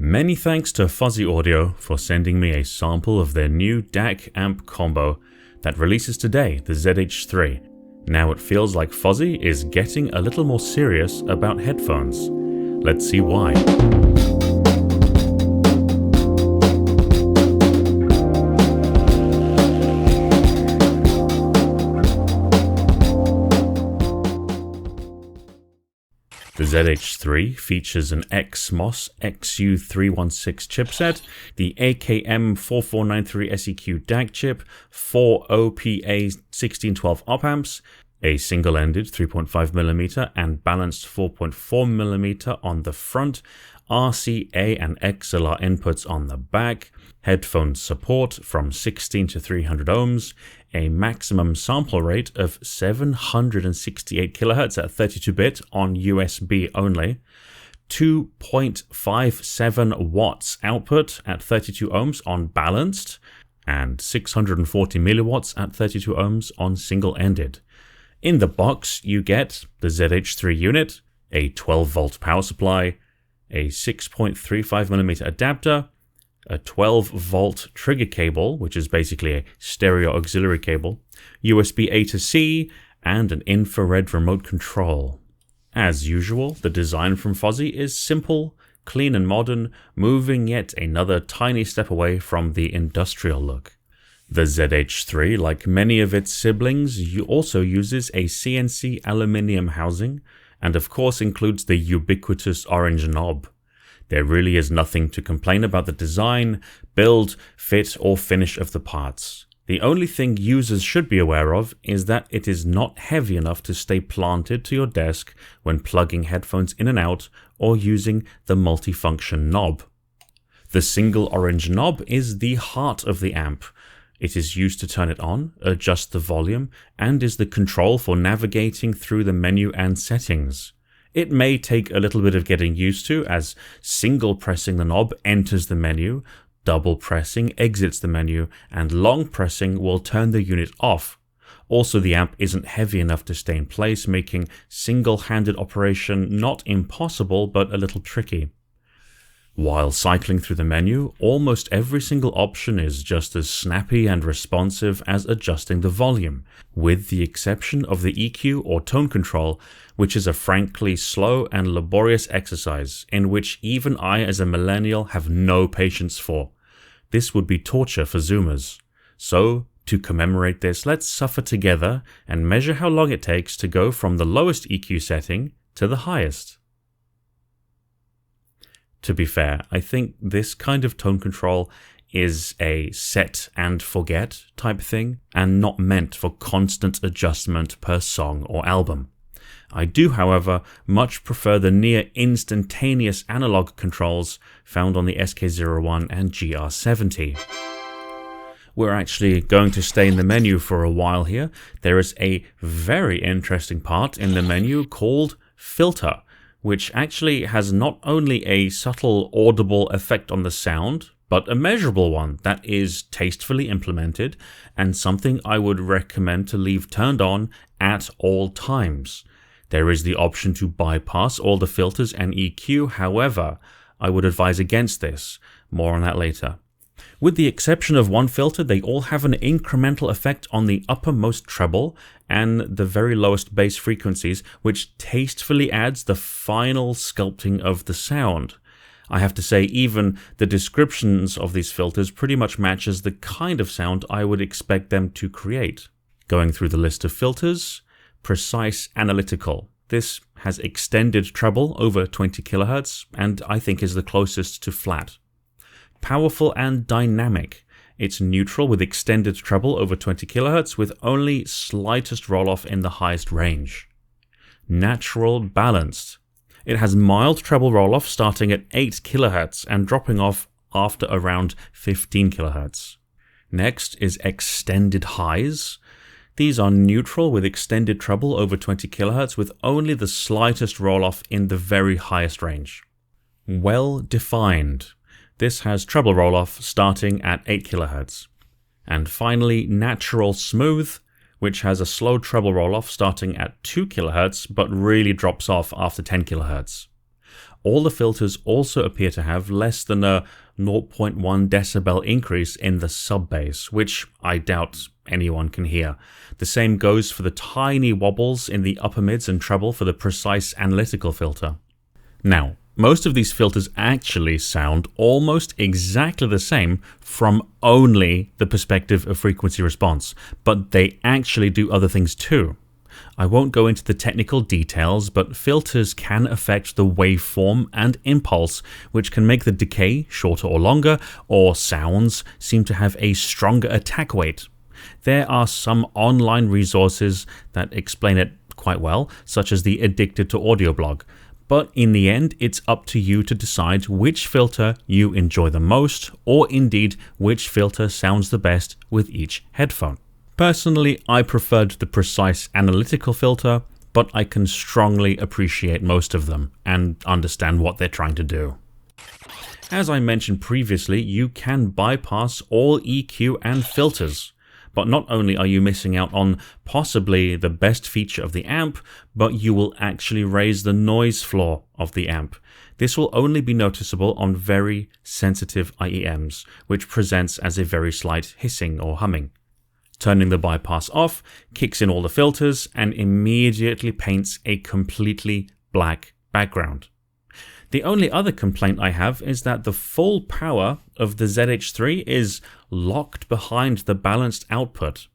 Many thanks to Fosi Audio for sending me a sample of their new DAC amp combo that releases today, the ZH3. Now it feels like Fosi is getting a little more serious about headphones. Let's see why. The ZH3 features an XMOS XU316 chipset, the AKM4493 SEQ DAC chip, 4 OPA1612 op-amps, a single-ended 3.5mm and balanced 4.4mm on the front, RCA and XLR inputs on the back, headphone support from 16 to 300 ohms, a maximum sample rate of 768 kHz at 32-bit on USB only, 2.57 watts output at 32 ohms on balanced, and 640 milliwatts at 32 ohms on single-ended. In the box, you get the ZH3 unit, a 12-volt power supply, a 6.35mm adapter, a 12-volt trigger cable, which is basically a stereo auxiliary cable, USB A to C, and an infrared remote control. As usual, the design from Fosi is simple, clean and modern, moving yet another tiny step away from the industrial look. The ZH3, like many of its siblings, also uses a CNC aluminium housing, and of course includes the ubiquitous orange knob. There really is nothing to complain about the design, build, fit, or finish of the parts. The only thing users should be aware of is that it is not heavy enough to stay planted to your desk when plugging headphones in and out or using the multifunction knob. The single orange knob is the heart of the amp. It is used to turn it on, adjust the volume, and is the control for navigating through the menu and settings. It may take a little bit of getting used to, as single pressing the knob enters the menu, double pressing exits the menu, and long pressing will turn the unit off. Also, the amp isn't heavy enough to stay in place, making single-handed operation not impossible but a little tricky. While cycling through the menu, almost every single option is just as snappy and responsive as adjusting the volume, with the exception of the EQ or tone control, which is a frankly slow and laborious exercise in which even I as a millennial have no patience for. This would be torture for Zoomers. So, to commemorate this, let's suffer together and measure how long it takes to go from the lowest EQ setting to the highest. To be fair, I think this kind of tone control is a set and forget type thing and not meant for constant adjustment per song or album. I do, however, much prefer the near instantaneous analog controls found on the SK01 and GR70. We're actually going to stay in the menu for a while here. There is a very interesting part in the menu called Filter, which actually has not only a subtle audible effect on the sound, but a measurable one that is tastefully implemented and something I would recommend to leave turned on at all times. There is the option to bypass all the filters and EQ, however, I would advise against this. More on that later. With the exception of one filter, they all have an incremental effect on the uppermost treble and the very lowest bass frequencies, which tastefully adds the final sculpting of the sound. I have to say, even the descriptions of these filters pretty much matches the kind of sound I would expect them to create. Going through the list of filters, Precise Analytical. This has extended treble over 20 kHz and I think is the closest to flat. Powerful and Dynamic. It's neutral with extended treble over 20 kHz with only slightest roll-off in the highest range. Natural Balanced. It has mild treble roll-off starting at 8 kHz and dropping off after around 15 kHz. Next is Extended Highs. These are neutral with extended treble over 20 kHz with only the slightest roll-off in the very highest range. Well Defined. This has treble roll-off starting at 8 kHz. And finally, Natural Smooth, which has a slow treble roll-off starting at 2 kHz but really drops off after 10 kHz. All the filters also appear to have less than a 0.1 decibel increase in the sub-bass, which I doubt anyone can hear. The same goes for the tiny wobbles in the upper mids and treble for the precise analytical filter. Now, most of these filters actually sound almost exactly the same from only the perspective of frequency response, but they actually do other things too. I won't go into the technical details, but filters can affect the waveform and impulse, which can make the decay shorter or longer, or sounds seem to have a stronger attack weight. There are some online resources that explain it quite well, such as the Addicted to Audio blog. But in the end, it's up to you to decide which filter you enjoy the most, or indeed which filter sounds the best with each headphone. Personally, I preferred the precise analytical filter, but I can strongly appreciate most of them and understand what they're trying to do. As I mentioned previously, you can bypass all EQ and filters. But not only are you missing out on possibly the best feature of the amp, but you will actually raise the noise floor of the amp. This will only be noticeable on very sensitive IEMs, which presents as a very slight hissing or humming. Turning the bypass off kicks in all the filters and immediately paints a completely black background. The only other complaint I have is that the full power of the ZH3 is locked behind the balanced output.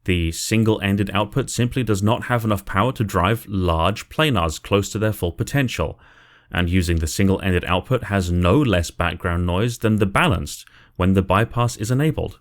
The single-ended output simply does not have enough power to drive large planars close to their full potential, and using the single-ended output has no less background noise than the balanced when the bypass is enabled.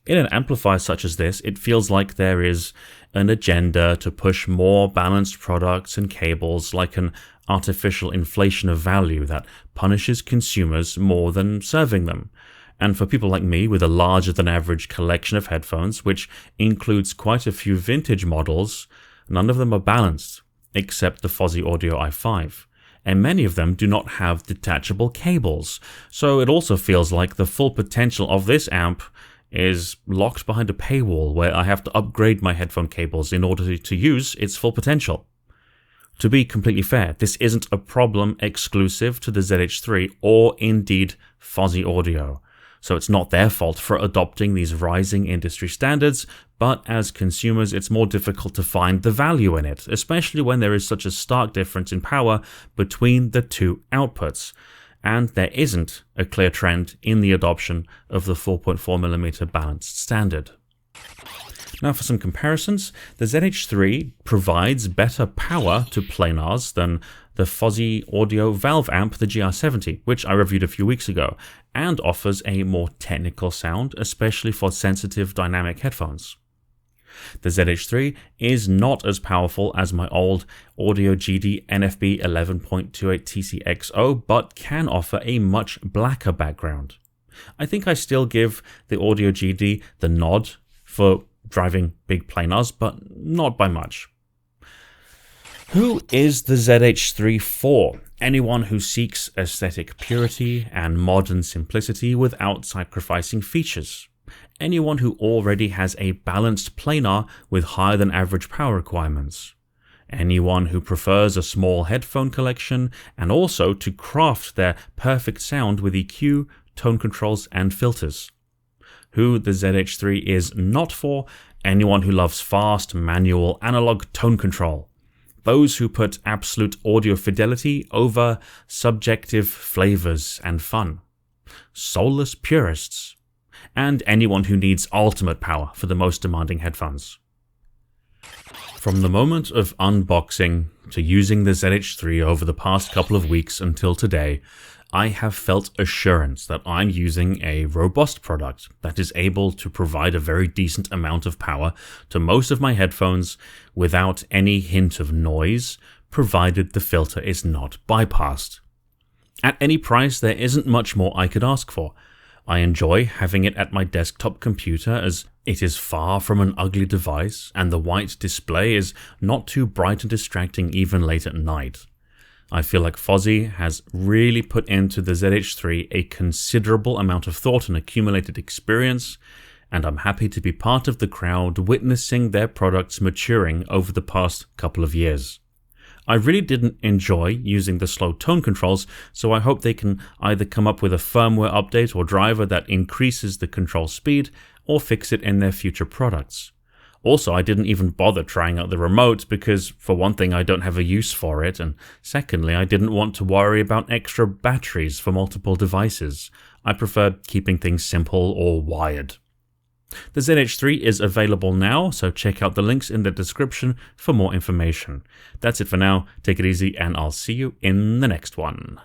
In an amplifier such as this, it feels like there is an agenda to push more balanced products and cables, like an artificial inflation of value that punishes consumers more than serving them. And for people like me with a larger than average collection of headphones, which includes quite a few vintage models, none of them are balanced, except the Fosi Audio i5. And many of them do not have detachable cables, so it also feels like the full potential of this amp is locked behind a paywall where I have to upgrade my headphone cables in order to use its full potential. To be completely fair, this isn't a problem exclusive to the ZH3 or indeed Fosi Audio, so it's not their fault for adopting these rising industry standards, but as consumers it's more difficult to find the value in it, especially when there is such a stark difference in power between the two outputs. And there isn't a clear trend in the adoption of the 4.4mm balanced standard. Now for some comparisons, the ZH3 provides better power to planars than the Fosi Audio valve amp, the GR70, which I reviewed a few weeks ago, and offers a more technical sound, especially for sensitive dynamic headphones. The ZH3 is not as powerful as my old Audio GD NFB 11.28 TCXO, but can offer a much blacker background. I think I still give the Audio GD the nod for driving big planars, but not by much. Who is the ZH3 for? Anyone who seeks aesthetic purity and modern simplicity without sacrificing features. Anyone who already has a balanced planar with higher than average power requirements. Anyone who prefers a small headphone collection and also to craft their perfect sound with EQ, tone controls and filters. Who the ZH3 is not for: anyone who loves fast, manual, analog tone control. Those who put absolute audio fidelity over subjective flavors and fun. Soulless purists. And anyone who needs ultimate power for the most demanding headphones. From the moment of unboxing to using the ZH3 over the past couple of weeks until today, I have felt assurance that I'm using a robust product that is able to provide a very decent amount of power to most of my headphones without any hint of noise, provided the filter is not bypassed. At any price, there isn't much more I could ask for. I enjoy having it at my desktop computer as it is far from an ugly device and the white display is not too bright and distracting even late at night. I feel like Fosi has really put into the ZH3 a considerable amount of thought and accumulated experience, and I'm happy to be part of the crowd witnessing their products maturing over the past couple of years. I really didn't enjoy using the slow tone controls, so I hope they can either come up with a firmware update or driver that increases the control speed, or fix it in their future products. Also, I didn't even bother trying out the remote because, for one thing, I don't have a use for it, and secondly, I didn't want to worry about extra batteries for multiple devices. I prefer keeping things simple or wired. The ZH3 is available now, so check out the links in the description for more information. That's it for now, take it easy, and I'll see you in the next one.